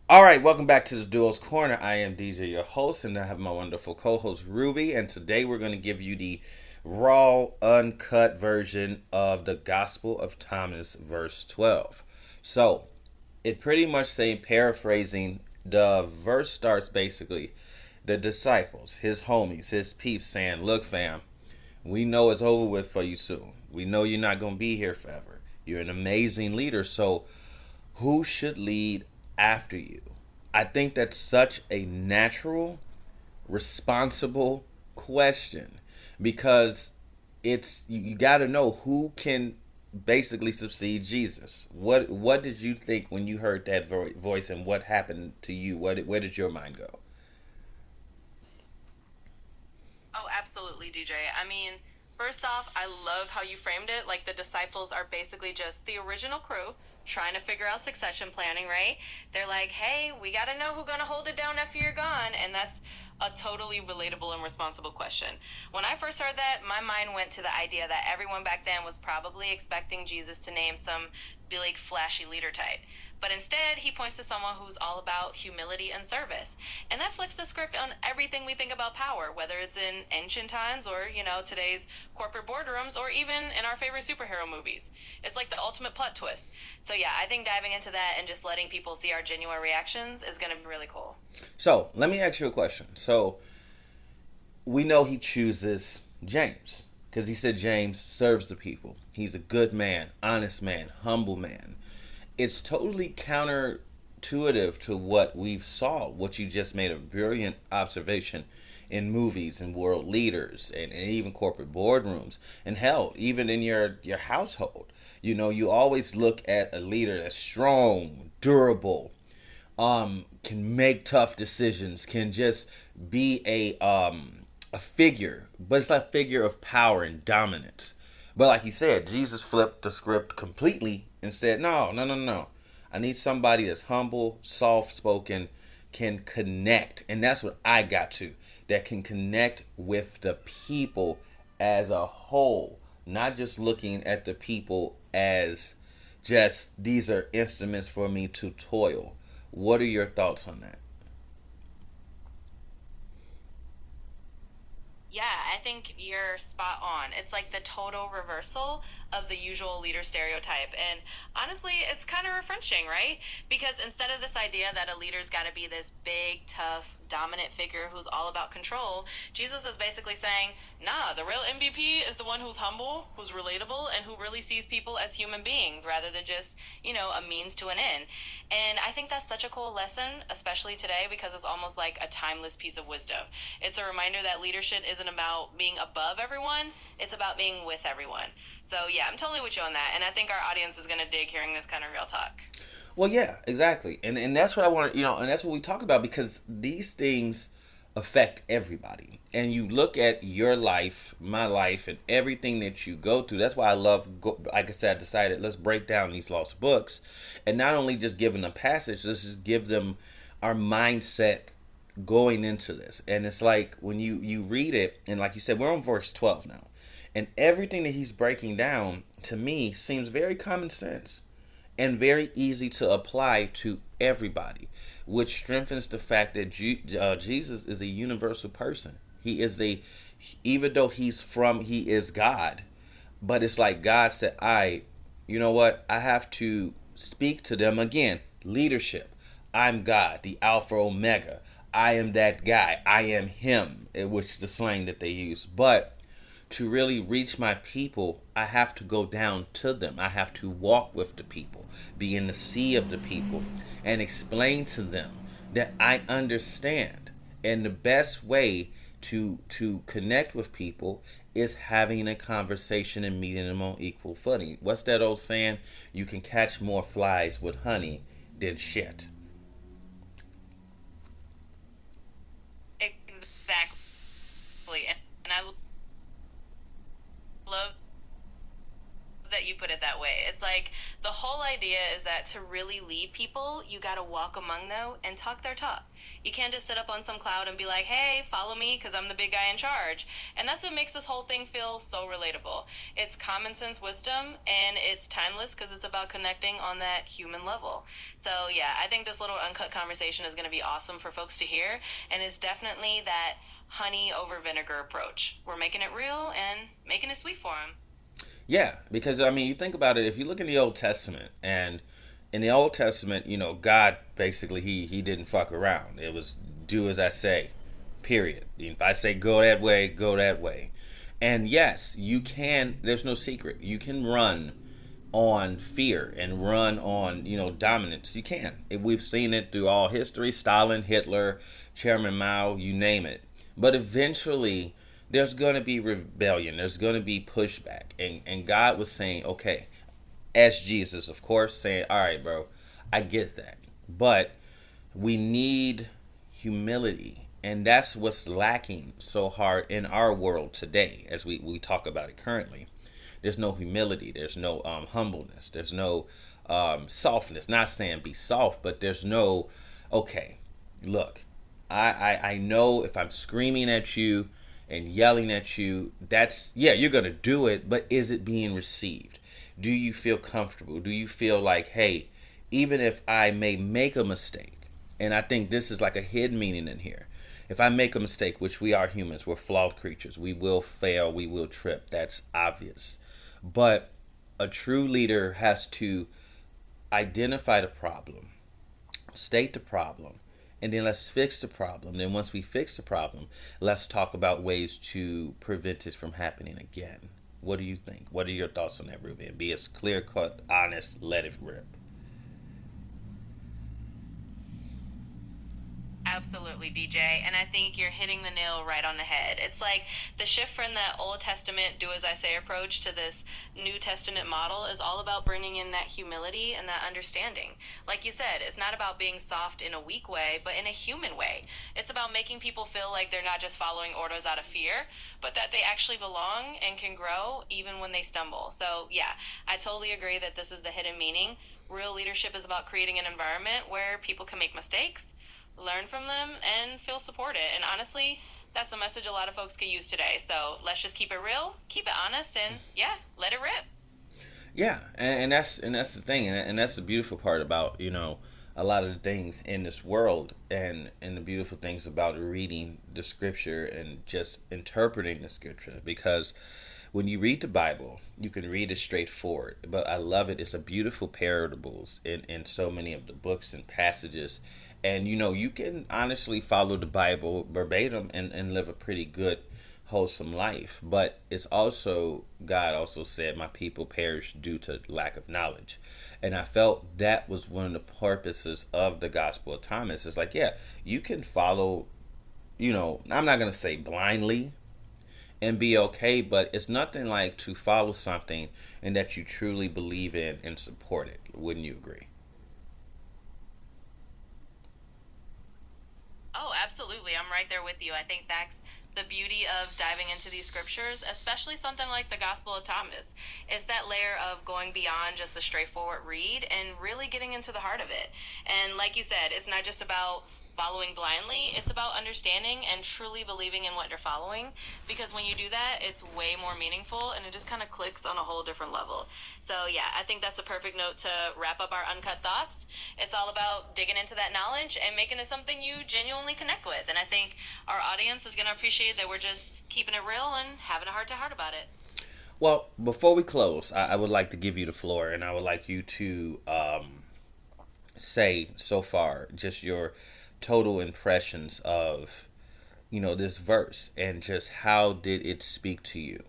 All right, welcome back to the Duo's Corner. I am DJ, your host, and I have my wonderful co-host Ruby. And today we're going to give you the raw, uncut version of the Gospel of Thomas, verse 12. So, it pretty much say, paraphrasing, the verse starts basically the disciples, his homies, his peeps, saying, "Look, fam, we know it's over with for you soon. We know you're not going to be here forever. You're an amazing leader, so who should lead after you?" I think that's such a natural, responsible question because you got to know who can basically succeed Jesus. What did you think when you heard that voice, and what happened to you? Where did your mind go? Oh, absolutely, DJ. I mean, first off, I love how you framed it. Like the disciples are basically just the original crew trying to figure out succession planning, right? They're like, hey, we got to know who's going to hold it down after you're gone. And that's a totally relatable and responsible question. When I first heard that, my mind went to the idea that everyone back then was probably expecting Jesus to name some big, flashy leader type. But instead, he points to someone who's all about humility and service. And that flips the script on everything we think about power, whether it's in ancient times or, today's corporate boardrooms or even in our favorite superhero movies. It's like the ultimate plot twist. So, yeah, I think diving into that and just letting people see our genuine reactions is going to be really cool. So let me ask you a question. So we know he chooses James because he said James serves the people. He's a good man, honest man, humble man. It's totally counterintuitive to what we've saw. What you just made a brilliant observation in movies and world leaders and even corporate boardrooms and hell, even in your household. You know, you always look at a leader that's strong, durable, can make tough decisions, can just be a figure, but it's like a figure of power and dominance. But like you said, Jesus flipped the script completely and said, "No, no, no, no. I need somebody that's humble, soft spoken, can connect." And that's what I got to. That can connect with the people as a whole, not just looking at the people as just these are instruments for me to toil. What are your thoughts on that? Yeah, I think you're spot on. It's like the total reversal of the usual leader stereotype. And honestly, it's kind of refreshing, right? Because instead of this idea that a leader's got to be this big, tough, dominant figure who's all about control, Jesus is basically saying, nah, the real MVP is the one who's humble, who's relatable, and who really sees people as human beings rather than just, a means to an end. And I think that's such a cool lesson, especially today, because it's almost like a timeless piece of wisdom. It's a reminder that leadership isn't about being above everyone, it's about being with everyone. So, yeah, I'm totally with you on that. And I think our audience is going to dig hearing this kind of real talk. Well, yeah, exactly, and that's what I want. And that's what we talk about because these things affect everybody. And you look at your life, my life, and everything that you go through. That's why I love. Like I said, I decided let's break down these lost books, and not only just give them a passage. Let's just give them our mindset going into this. And it's like when you read it, and like you said, we're on verse 12 now, and everything that he's breaking down to me seems very common sense and very easy to apply to everybody, which strengthens the fact that Jesus is a universal person. He is even though he is God, but it's like God said, you know what? I have to speak to them again. Leadership. I'm God, the Alpha Omega. I am that guy. I am him, which is the slang that they use. But to really reach my people, I have to go down to them. I have to walk with the people, be in the sea of the people, and explain to them that I understand. And the best way to connect with people is having a conversation and meeting them on equal footing. What's that old saying? You can catch more flies with honey than shit. Exactly. And I love that you put it that way. It's like the whole idea is that to really lead people, you gotta walk among them and talk their talk. You can't just sit up on some cloud and be like, hey, follow me because I'm the big guy in charge. And that's what makes this whole thing feel so relatable. It's common sense wisdom and it's timeless because it's about connecting on that human level. So, yeah, I think this little uncut conversation is going to be awesome for folks to hear. And it's definitely that honey over vinegar approach. We're making it real and making it sweet for them. Yeah, because I mean, you think about it. If you look in the Old Testament, and in the Old Testament, God basically he didn't fuck around. It was do as I say, period. If I say go that way, go that way. And yes, you can. There's no secret. You can run on fear and run on dominance. You can. We've seen it through all history. Stalin, Hitler, Chairman Mao, you name it. But eventually there's going to be rebellion, there's going to be pushback, and God was saying, okay, as Jesus of course saying, all right, bro, I get that, but we need humility, and that's what's lacking so hard in our world today as we talk about it currently. There's no humility. There's no humbleness. There's no softness. Not saying be soft, but there's no, okay, look, I know if I'm screaming at you and yelling at you, that's, yeah, you're going to do it, but is it being received? Do you feel comfortable? Do you feel like, hey, even if I may make a mistake, and I think this is like a hidden meaning in here. If I make a mistake, which we are humans, we're flawed creatures, we will fail, we will trip, that's obvious. But a true leader has to identify the problem, state the problem, and then let's fix the problem. Then once we fix the problem, let's talk about ways to prevent it from happening again. What do you think? What are your thoughts on that, Ruben? Be as clear cut, honest, let it rip. Absolutely, DJ. And I think you're hitting the nail right on the head. It's like the shift from that Old Testament do as I say approach to this New Testament model is all about bringing in that humility and that understanding. Like you said, it's not about being soft in a weak way, but in a human way. It's about making people feel like they're not just following orders out of fear, but that they actually belong and can grow even when they stumble. So, yeah, I totally agree that this is the hidden meaning. Real leadership is about creating an environment where people can make mistakes, learn from them, and feel supported. And honestly, that's a message a lot of folks can use today. So let's just keep it real, keep it honest, and yeah, let it rip. Yeah, and that's the thing, and that's the beautiful part about a lot of the things in this world, and the beautiful things about reading the scripture and just interpreting the scripture, because when you read the Bible, you can read it straightforward, but I love it. It's a beautiful parables in so many of the books and passages, and you can honestly follow the Bible verbatim and live a pretty good wholesome life. But it's also, God also said, my people perish due to lack of knowledge. And I felt that was one of the purposes of the Gospel of Thomas. It's like, yeah, you can follow, I'm not going to say blindly and be okay, but it's nothing like to follow something and that you truly believe in and support it. Wouldn't you agree? Oh, absolutely. I'm right there with you. I think that's the beauty of diving into these scriptures, especially something like the Gospel of Thomas, is that layer of going beyond just a straightforward read and really getting into the heart of it. And like you said, it's not just about following blindly, it's about understanding and truly believing in what you're following. Because when you do that, it's way more meaningful and it just kind of clicks on a whole different level. So, yeah, I think that's a perfect note to wrap up our uncut thoughts. It's all about digging into that knowledge and making it something you genuinely connect with. And I think our audience is going to appreciate that we're just keeping it real and having a heart to heart about it. Well, before we close, I would like to give you the floor, and I would like you to say so far just your total impressions of this verse, and just how did it speak to you.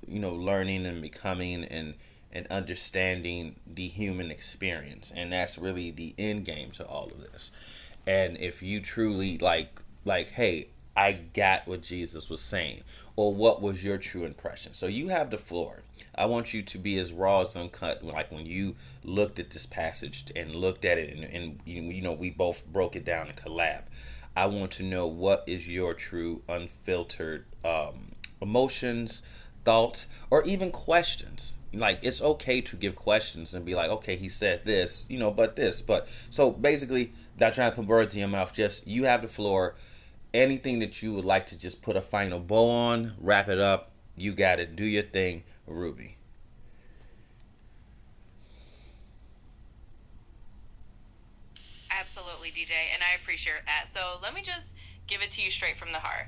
Learning and becoming and understanding the human experience, and that's really the end game to all of this. And if you truly like, hey, I got what Jesus was saying, or what was your true impression? So you have the floor. I want you to be as raw as uncut. Like when you looked at this passage and looked at it, and we both broke it down and collab. I want to know what is your true unfiltered emotions, thoughts, or even questions. Like, it's okay to give questions and be like, okay, he said this, but this, but so basically, not trying to put words in your mouth. Just you have the floor. Anything that you would like to just put a final bow on, wrap it up. You got it. Do your thing, Ruby. Absolutely, DJ, and I appreciate that. So let me just give it to you straight from the heart.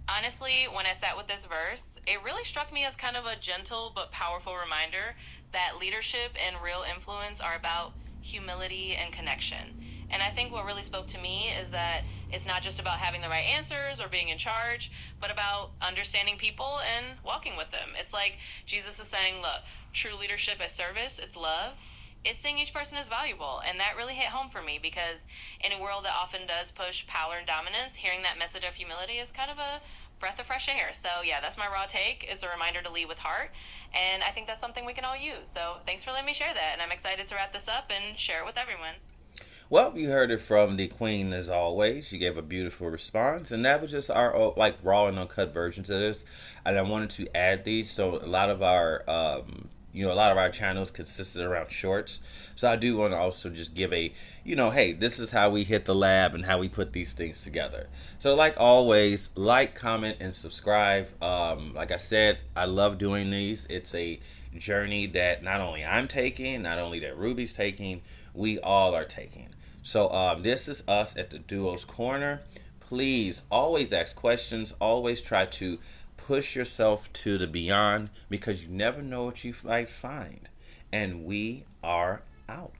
Honestly, when I sat with this verse, it really struck me as kind of a gentle but powerful reminder that leadership and real influence are about humility and connection. And I think what really spoke to me is that it's not just about having the right answers or being in charge, but about understanding people and walking with them. It's like Jesus is saying, look, true leadership is service, it's love, it's seeing each person as valuable. And that really hit home for me because in a world that often does push power and dominance, hearing that message of humility is kind of a breath of fresh air. So yeah, that's my raw take. It's a reminder to lead with heart. And I think that's something we can all use. So thanks for letting me share that. And I'm excited to wrap this up and share it with everyone. Well, you heard it from the queen as always. She gave a beautiful response, and that was just our like raw and uncut version to this. And I wanted to add these, so a lot of our a lot of our channels consisted around shorts. So I do want to also just give a, hey, this is how we hit the lab and how we put these things together. So like always, like, comment, and subscribe. Like I said, I love doing these. It's a journey that not only I'm taking, not only that Ruby's taking, we all are taking. So this is us at the Duo's Corner. Please always ask questions. Always try to push yourself to the beyond because you never know what you might find. And we are out.